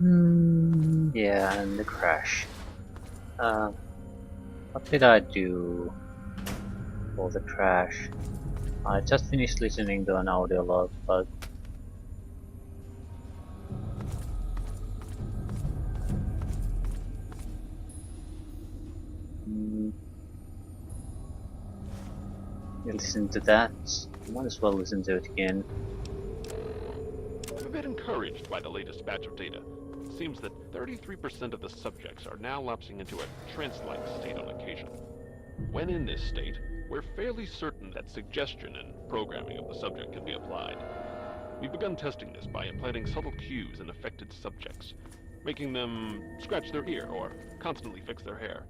Yeah, and the crash. Uh, what did I do for the crash? I just finished listening to an audio log, but mm, you listen to that. Might as well listen to it again. I'm a bit encouraged by the latest batch of data. It seems that 33% of the subjects are now lapsing into a trance-like state on occasion. When in this state, we're fairly certain that suggestion and programming of the subject can be applied. We've begun testing this by implanting subtle cues in affected subjects, making them scratch their ear or constantly fix their hair.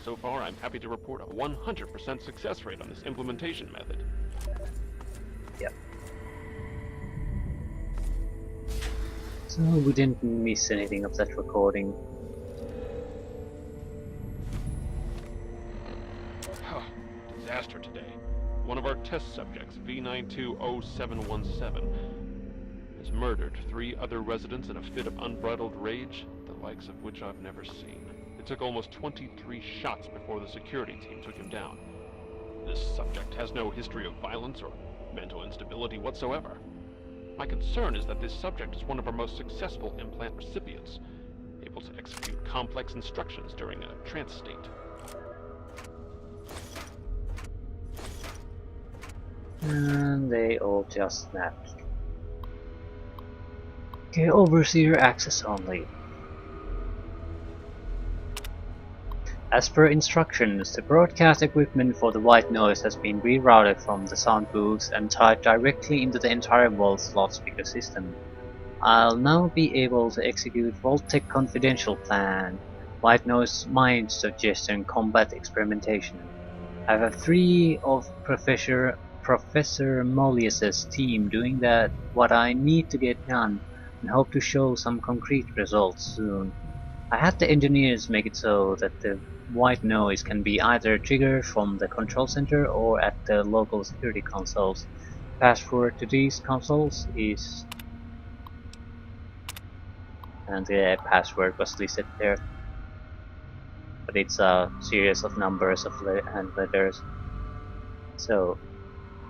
So far, I'm happy to report a 100% success rate on this implementation method. Yep. So we didn't miss anything of that recording. Disaster today. One of our test subjects, V920717, has murdered 3 other residents in a fit of unbridled rage, the likes of which I've never seen. It took almost 23 shots before the security team took him down. This subject has no history of violence or mental instability whatsoever. My concern is that this subject is one of our most successful implant recipients, able to execute complex instructions during a trance state. And they all just snapped. Okay, overseer access only. As per instructions, the broadcast equipment for the white noise has been rerouted from the sound booths and tied directly into the entire Vault loudspeaker system. I'll now be able to execute Vault-Tec confidential plan, white noise mind suggestion combat experimentation. I have 3 of Professor Mollius's team doing what I need to get done and hope to show some concrete results soon. I had the engineers make it so that the white noise can be either triggered from the control center or at the local security consoles. Password to these consoles is, and the password was listed there, but it's a series of numbers and letters. So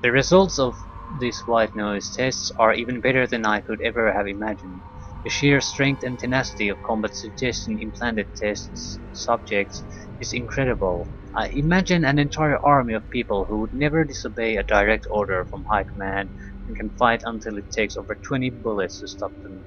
the results of these white noise tests are even better than I could ever have imagined. The sheer strength and tenacity of combat suggestion implanted test subjects is incredible. I imagine an entire army of people who would never disobey a direct order from high command and can fight until it takes over 20 bullets to stop them.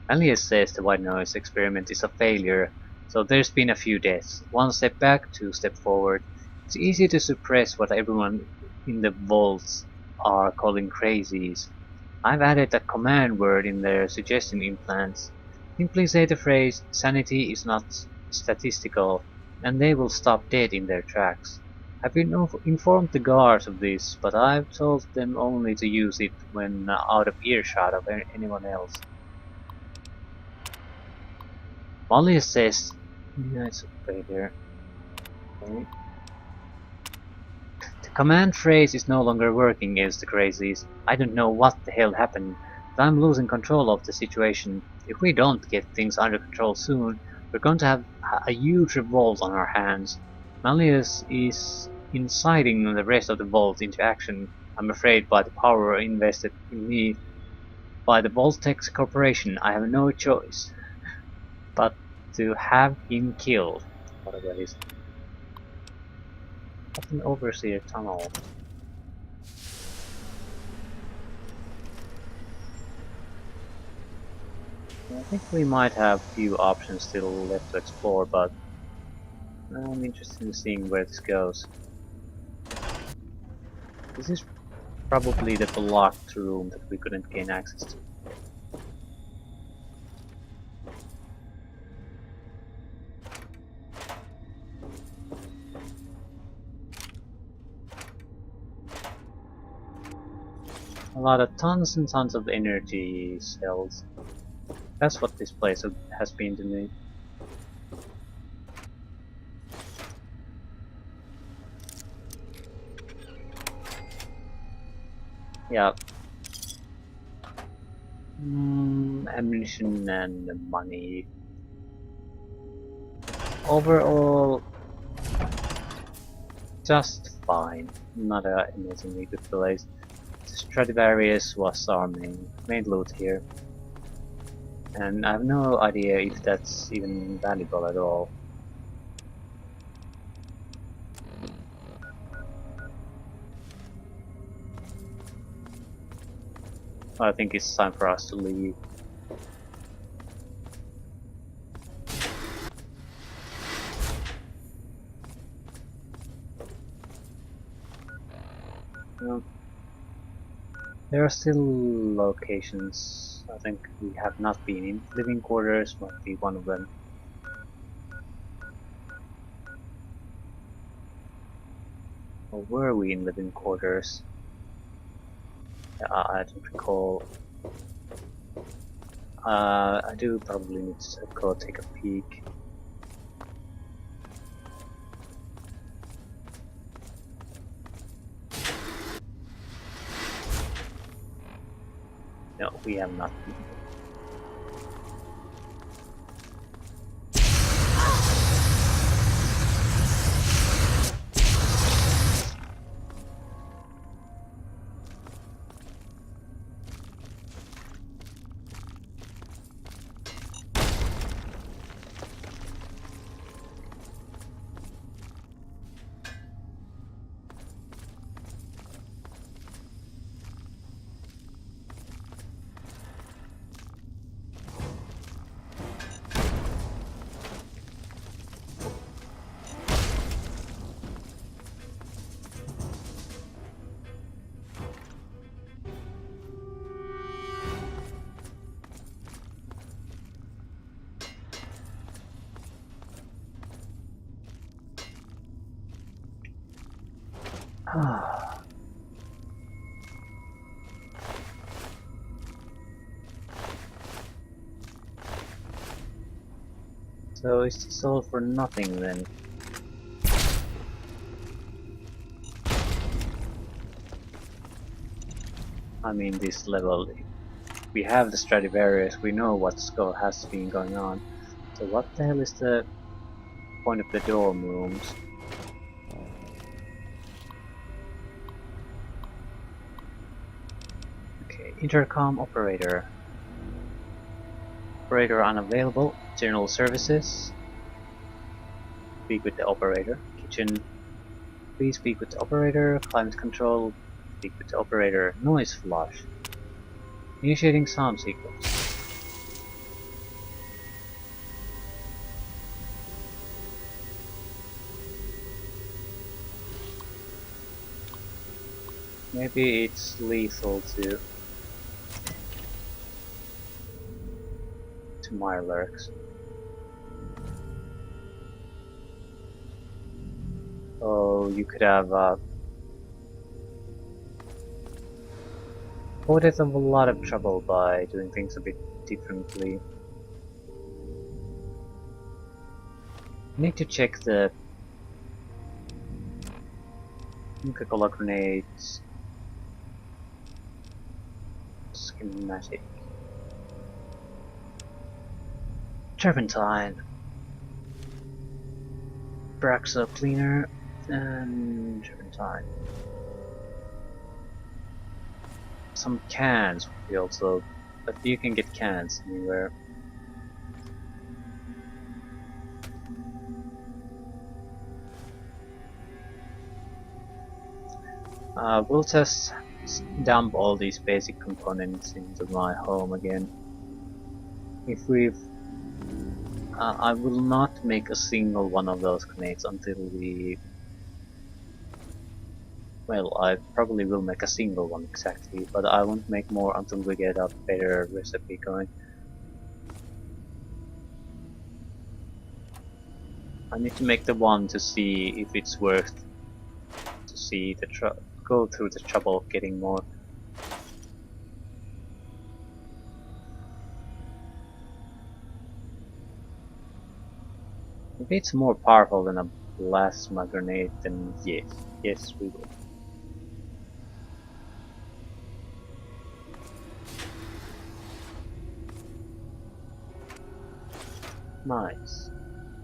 Alias says the white noise experiment is a failure, so there's been a few deaths. 1 step back, 2 step forward. It's easy to suppress what everyone in the vaults are calling crazies. I've added a command word in their suggestion implants. Simply say the phrase "sanity is not statistical" and they will stop dead in their tracks. I've informed the guards of this, but I've told them only to use it when out of earshot of anyone else. Molly says, yeah, it's a failure. Okay. The command phrase is no longer working against the crazies. I don't know what the hell happened, but I'm losing control of the situation. If we don't get things under control soon, we're going to have a huge revolt on our hands. Malleus is inciting the rest of the Vault into action, I'm afraid by the power invested in me by the Vault-Tec Corporation. I have no choice but to have him killed. Whatever it is. What's an overseer tunnel? I think we might have a few options still left to explore, but I'm interested in seeing where this goes. This is probably the blocked room that we couldn't gain access to. A lot of tons and tons of energy cells. That's what this place has been to me. Yeah, Ammunition and money. Overall, just fine. Not an amazingly good place. Stradivarius was our main loot here. And I have no idea if that's even valuable at all. I think it's time for us to leave. Well, there are still locations I think we have not been in. Living quarters might be one of them. Or were we in living quarters? I don't recall. I do probably need to go take a peek. No, we have not been. So is this all for nothing then? I mean, this level, we have the Stradivarius, we know what has been going on. So what the hell is the point of the dorm rooms? Okay, intercom operator. Operator unavailable. General services. Speak with the operator. Kitchen. Please speak with the operator. Climate control. Speak with the operator. Noise flush. Initiating sound sequence. Maybe it's lethal to Mirelurks. Oh, you could have avoided a lot of trouble by doing things a bit differently. I need to check the Nuka-Cola grenades schematic. Turpentine, Braxo cleaner, and turpentine. Some cans we also, but you can get cans anywhere. We'll just dump all these basic components into my home again. If we've I will not make a single one of those grenades until we... Well, I probably will make a single one exactly, but I won't make more until we get a better recipe going. I need to make the one to see if it's worth to see the go through the trouble of getting more. If it's more powerful than a plasma grenade, then yes, we will. Nice.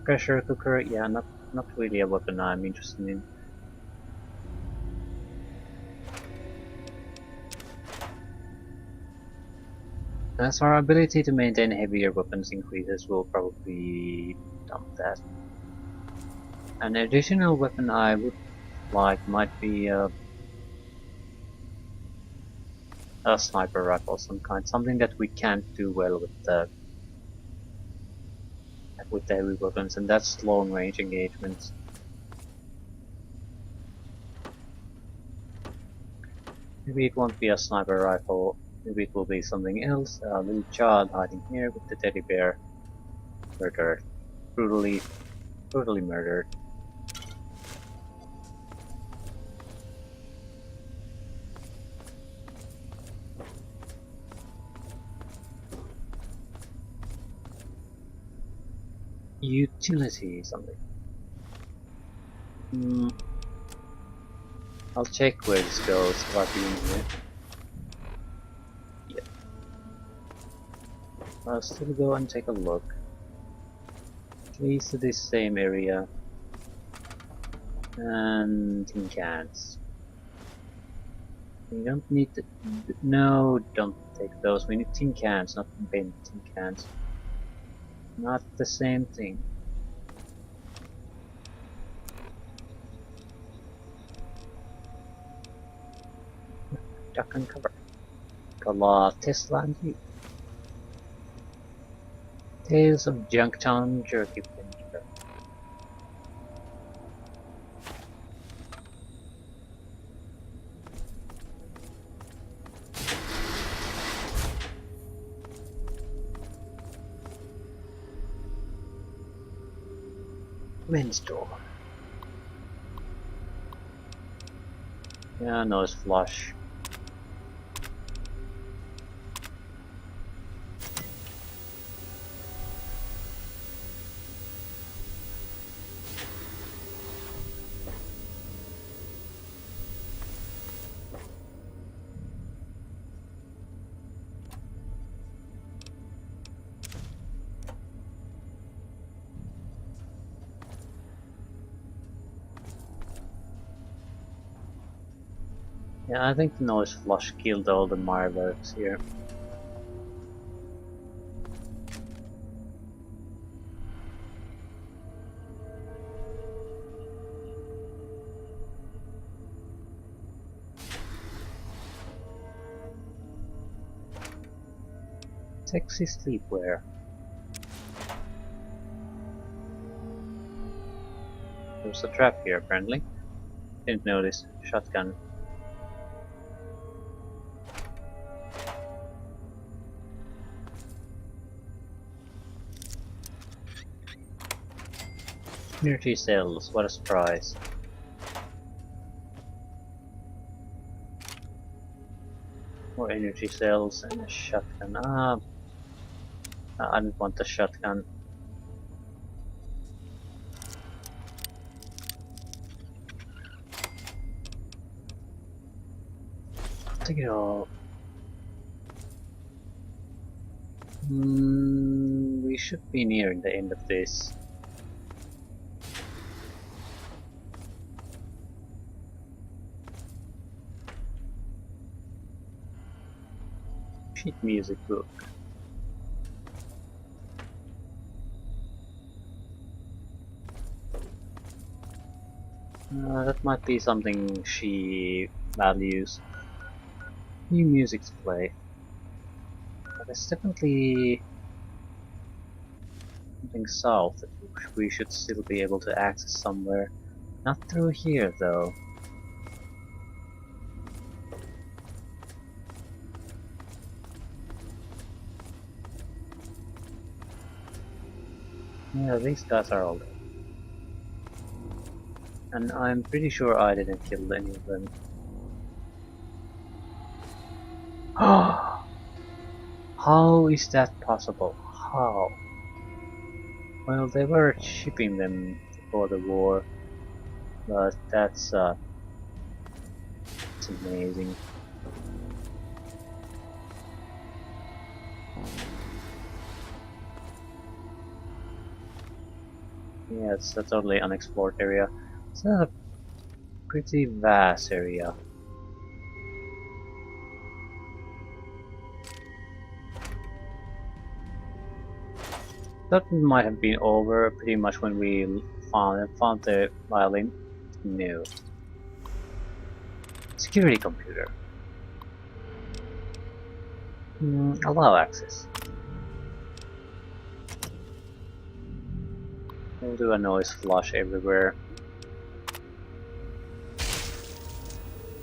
Pressure cooker, yeah, not really a weapon I'm interested in. As our ability to maintain heavier weapons increases, we'll probably dump that. An additional weapon I would like might be a sniper rifle of some kind, something that we can't do well with the heavy weapons, and that's long range engagements. Maybe it won't be a sniper rifle, maybe it will be something else. A little child hiding here with the teddy bear. Murdered. Brutally murdered. Utility something. I'll check where this goes while being here. Yeah. I'll still go and take a look. At least to this same area. And tin cans. We don't need to... No, don't take those. We need tin cans, not bent tin cans. Not the same thing. Duck and cover. Kala, Tesla and you. Tales of Junktown Jerky Pincher. Men's door. Yeah, no, it's flush. Yeah, I think the noise flush killed all the Mirelurks here. Sexy sleepwear. There's a trap here apparently. Didn't notice. Shotgun. Energy cells, what a surprise. More energy cells and a shotgun. I didn't want the shotgun. Take it all. We should be nearing the end of this. Sheet music book. That might be something she values. New music to play. But there's definitely something south that we should still be able to access somewhere. Not through here though. Yeah, these guys are all dead. And I'm pretty sure I didn't kill any of them. How is that possible? How? Well, they were shipping them before the war, but that's it's amazing. Yeah, it's a totally unexplored area. It's a pretty vast area. That might have been over pretty much when we found the violin. No. Security computer. Allow access. We'll do a noise flush everywhere.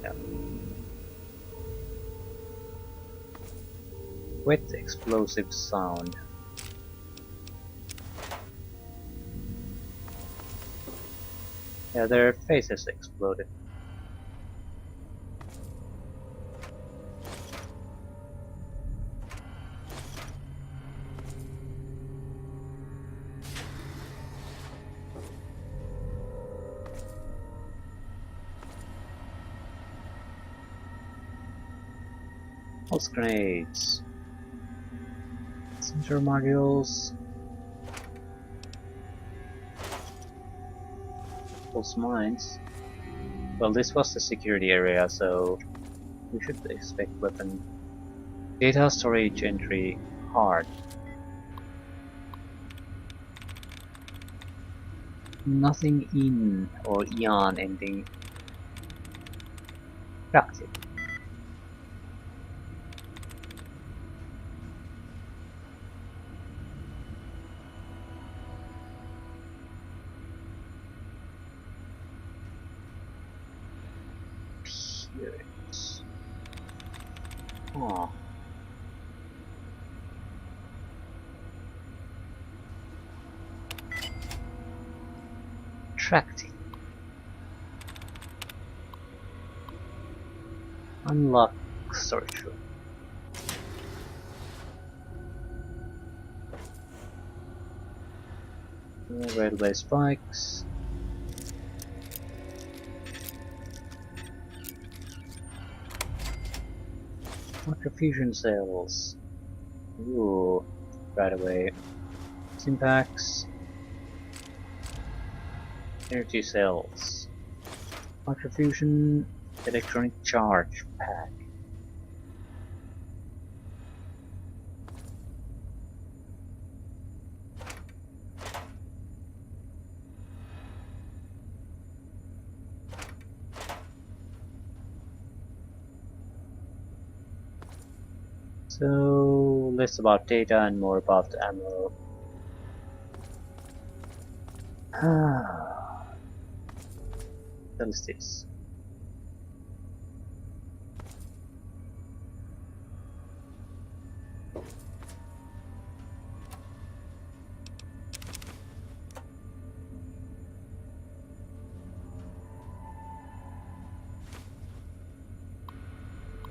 Yeah. Wet explosive sound. Yeah, their faces exploded. Pulse grenades. Sensor modules. Pulse mines. Well, this was the security area, so we should expect weapon. Data storage entry hard. Nothing in or ion ending. Active. Appearance. Oh. Attracting. Unlock storage room. Railway spikes. Microfusion cells. Ooh, right away. Simpacks. Energy cells. Microfusion electronic charge pack. So less about data and more about the ammo. What is this?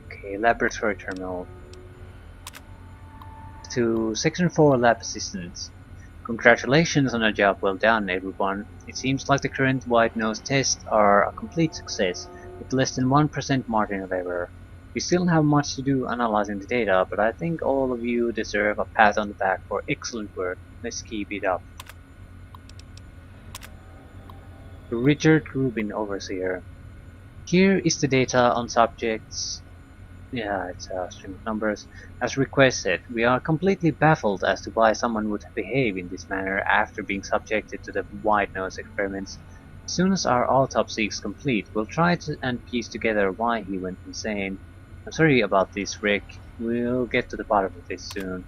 Okay, laboratory terminal. To Section 4 lab assistants. Congratulations on a job well done, everyone. It seems like the current white nose tests are a complete success, with less than 1% margin of error. We still have much to do analyzing the data, but I think all of you deserve a pat on the back for excellent work. Let's keep it up. Richard Rubin, Overseer. Here is the data on subjects. Yeah, it's a string of numbers. As requested, we are completely baffled as to why someone would behave in this manner after being subjected to the white nose experiments. As soon as our autopsy is complete, we'll try and piece together why he went insane. I'm sorry about this, Rick. We'll get to the bottom of this soon.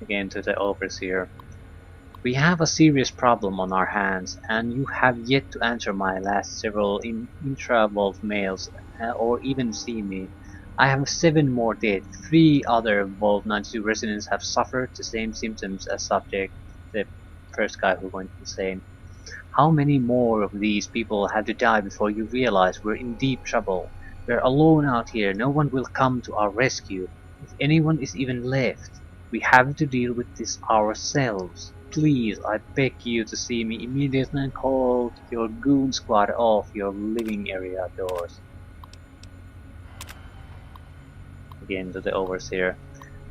Again to the overseer. We have a serious problem on our hands, and you have yet to answer my last several intra-Wolf mails, or even see me. I have 7 more dead. 3 other Wolf 92 residents have suffered the same symptoms as subject, the first guy who went insane. How many more of these people have to die before you realize we're in deep trouble? We're alone out here, no one will come to our rescue. If anyone is even left, we have to deal with this ourselves. Please, I beg you to see me immediately and call your goon squad off your living area doors. Again to the overseer.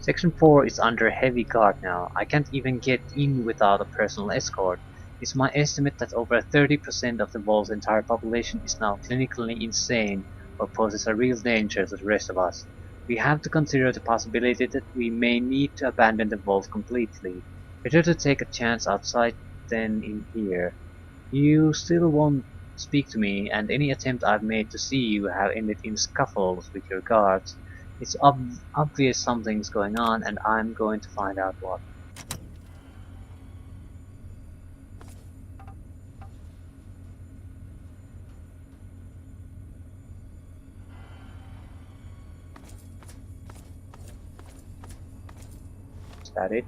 Section 4 is under heavy guard now. I can't even get in without a personal escort. It's my estimate that over 30% of the Vault's entire population is now clinically insane or poses a real danger to the rest of us. We have to consider the possibility that we may need to abandon the Vault completely. Better to take a chance outside than in here. You still won't speak to me, and any attempt I've made to see you have ended in scuffles with your guards. It's obvious something's going on, and I'm going to find out what. Is that it?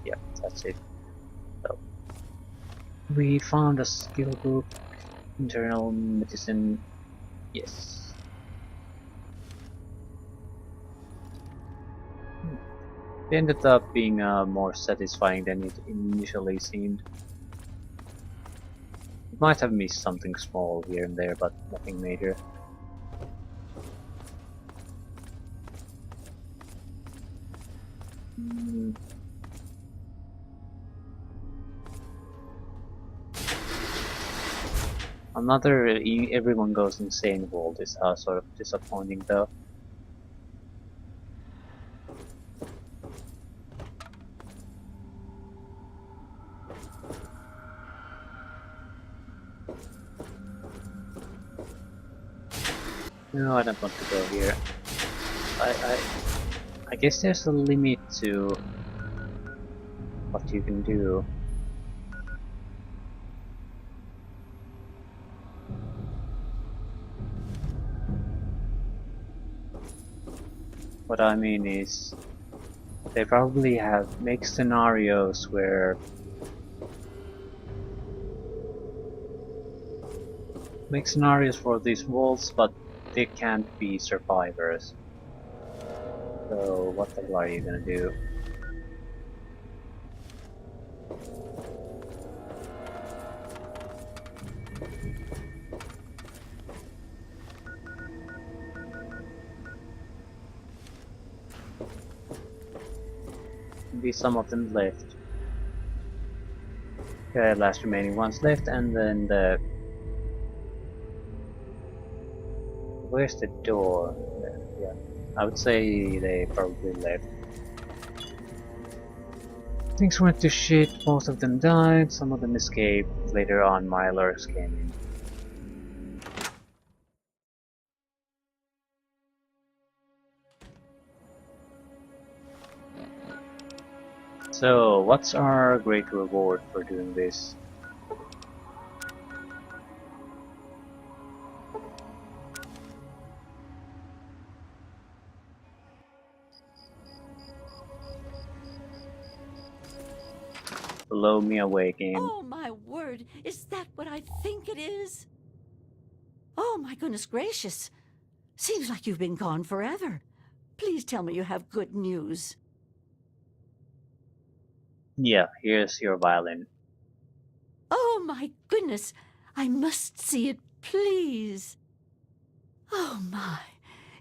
Yep, that's it. So, we found a skill book, internal medicine. Yes. It ended up being more satisfying than it initially seemed. It might have missed something small here and there, but nothing major. Another everyone goes insane vault is sort of disappointing though. No, I don't want to go here. I guess there's a limit to what you can do. What I mean is, they probably make scenarios where for these vaults, but they can't be survivors. So what the hell are you gonna do? Maybe some of them left. Okay, last remaining ones left, and then the... Where's the door? Yeah, I would say they probably left. Things went to shit, most of them died, some of them escaped. Later on, Milers came in. So, what's our great reward for doing this? Blow me away, game. Oh my word, is that what I think it is? Oh my goodness gracious. Seems like you've been gone forever. Please tell me you have good news. Yeah, here's your violin. Oh my goodness, I must see it, please. Oh my,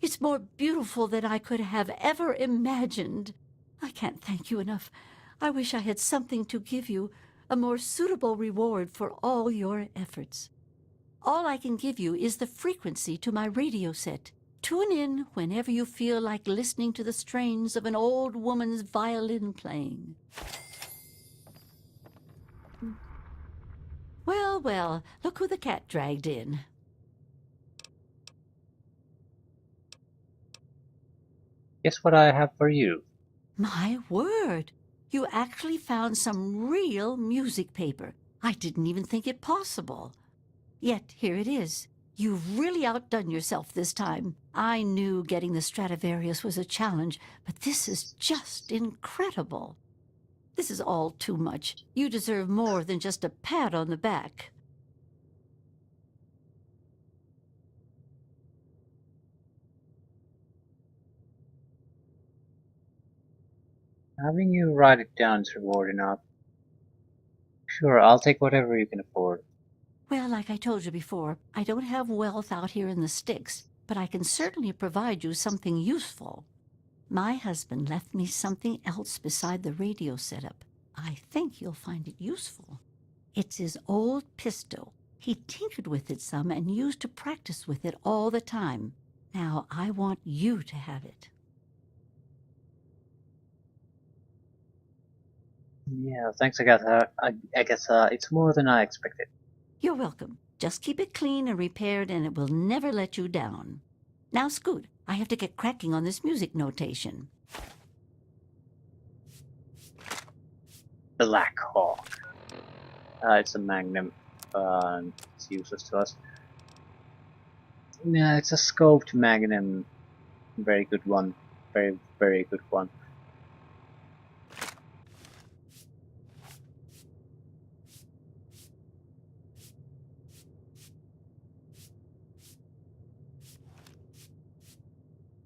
it's more beautiful than I could have ever imagined. I can't thank you enough. I wish I had something to give you, a more suitable reward for all your efforts. All I can give you is the frequency to my radio set. Tune in whenever you feel like listening to the strains of an old woman's violin playing. Well, well, look who the cat dragged in. Guess what I have for you? My word! You actually found some real music paper. I didn't even think it possible. Yet here it is. You've really outdone yourself this time. I knew getting the Stradivarius was a challenge, but this is just incredible. This is all too much. You deserve more than just a pat on the back. Having you write it down is reward enough. Sure, I'll take whatever you can afford. Well, like I told you before, I don't have wealth out here in the sticks, but I can certainly provide you something useful. My husband left me something else beside the radio setup. I think you'll find it useful. It's his old pistol. He tinkered with it some and used to practice with it all the time. Now I want you to have it. Yeah, thanks, Agatha. I guess it's more than I expected. You're welcome. Just keep it clean and repaired and it will never let you down. Now, Scoot, I have to get cracking on this music notation. Black Hawk. It's a Magnum. It's useless to us. Yeah, it's a scoped Magnum. Very good one. Very, very good one.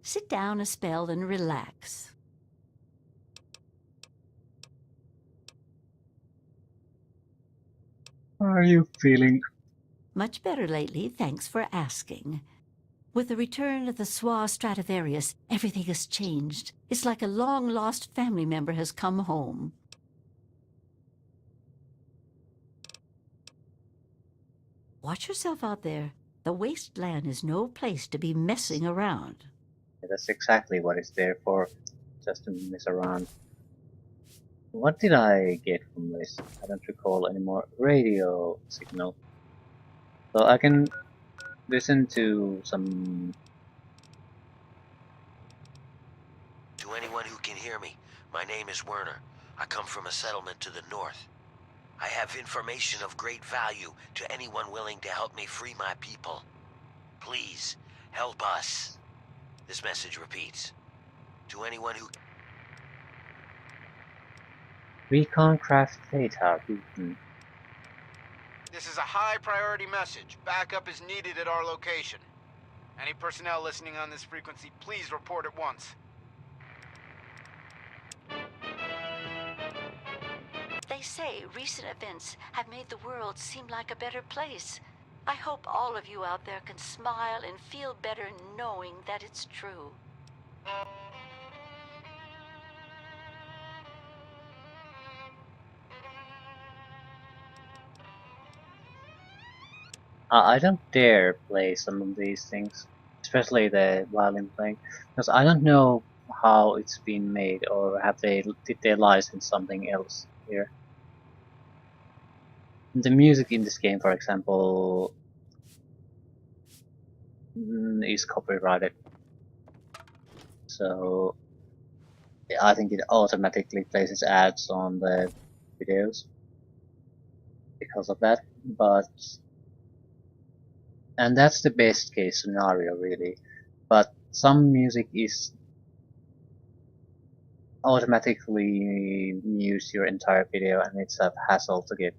Sit down a spell and relax. How are you feeling? Much better lately, thanks for asking. With the return of the Swa Stradivarius, everything has changed. It's like a long-lost family member has come home. Watch yourself out there. The wasteland is no place to be messing around. That's exactly what it's there for, just to mess around. What did I get from this? I don't recall anymore. Radio signal. So I can listen to some... To anyone who can hear me, my name is Werner. I come from a settlement to the north. I have information of great value to anyone willing to help me free my people. Please, help us. This message repeats. To anyone who... Recon craft data. This is a high priority message. Backup is needed at our location. Any personnel listening on this frequency, please report at once. They say recent events have made the world seem like a better place. I hope all of you out there can smile and feel better knowing that it's true. I don't dare play some of these things, especially the violin playing, because I don't know how it's been made, or did they license something else here. The music in this game, for example, is copyrighted, so I think it automatically places ads on the videos because of that. And that's the best case scenario, really. But some music is automatically mute your entire video, and it's a hassle to get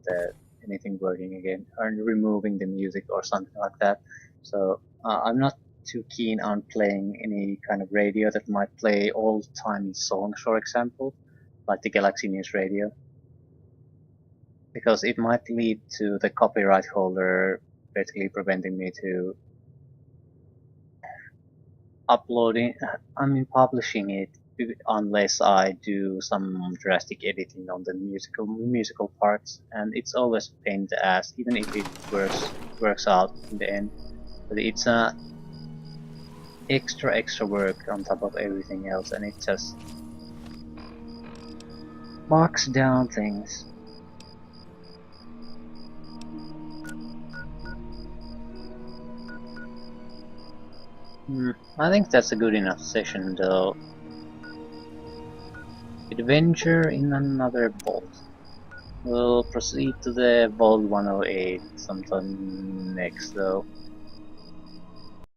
anything working again, or removing the music or something like that. So I'm not too keen on playing any kind of radio that might play old-time songs, for example, like the Galaxy News Radio, because it might lead to the copyright holder basically preventing me to publishing it, unless I do some drastic editing on the musical parts, and it's always a pain in the ass, even if it works out in the end. But it's extra work on top of everything else, and it just marks down things. I think that's a good enough session, though. Adventure in another vault. We'll proceed to the Vault 108 sometime next, though.